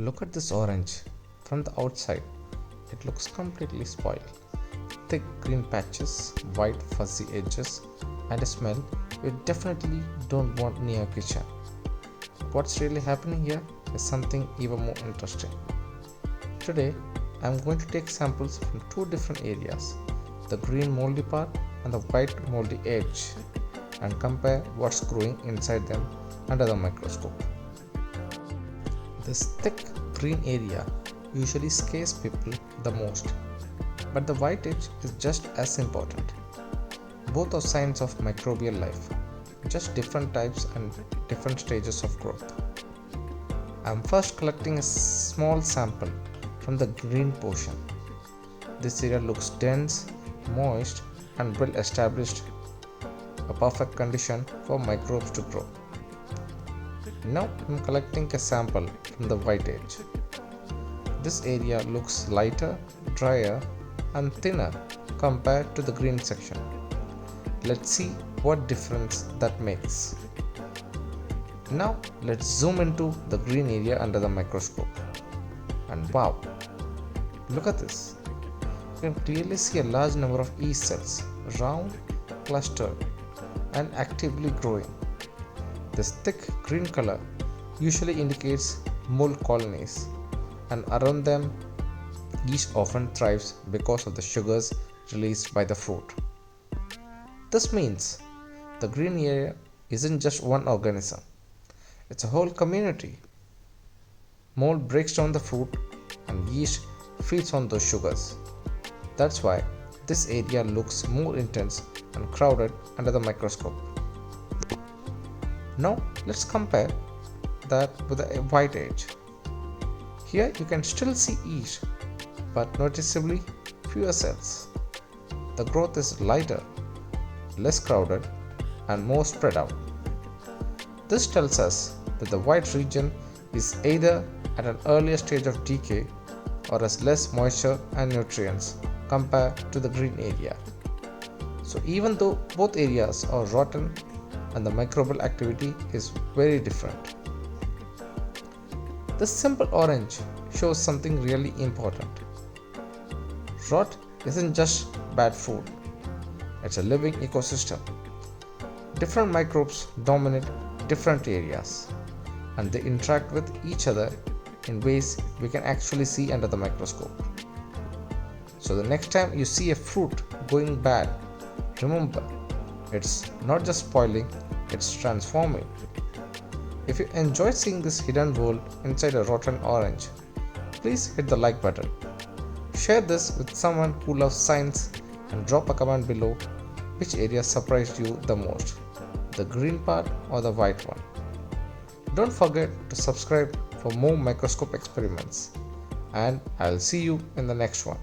Look at this orange. From the outside, it looks completely spoiled. Thick green patches, white fuzzy edges, and a smell you definitely don't want near your kitchen. What's really happening here is something even more interesting. Today, I'm going to take samples from two different areas, the green moldy part and the white moldy edge, and compare what's growing inside them under the microscope. This thick green area usually scares people the most, but the white edge is just as important. Both are signs of microbial life, just different types and different stages of growth. I'm first collecting a small sample from the green portion. This area looks dense, moist, and well established, a perfect condition for microbes to grow. Now I'm collecting a sample from the white edge. This area looks lighter, drier, and thinner compared to the green section. Let's see what difference that makes. Now let's zoom into the green area under the microscope. And wow, look at this. You can clearly see a large number of yeast cells, round, clustered, and actively growing. This thick green color usually indicates mold colonies, and around them, yeast often thrives because of the sugars released by the fruit. This means the green area isn't just one organism, it's a whole community. Mold breaks down the fruit and yeast feeds on those sugars. That's why this area looks more intense and crowded under the microscope. Now let's compare that with the white edge. Here you can still see yeast, but noticeably fewer cells. The growth is lighter, less crowded, and more spread out. This tells us that the white region is either at an earlier stage of decay or has less moisture and nutrients compared to the green area. So even though both areas are rotten and the microbial activity is very different. This simple orange shows something really important. Rot isn't just bad food, it's a living ecosystem. Different microbes dominate different areas, and they interact with each other in ways we can actually see under the microscope. So the next time you see a fruit going bad, remember, it's not just spoiling, it's transforming. If you enjoyed seeing this hidden world inside a rotten orange, please hit the like button. Share this with someone who loves science and drop a comment below which area surprised you the most, the green part or the white one. Don't forget to subscribe for more microscope experiments, and I'll see you in the next one.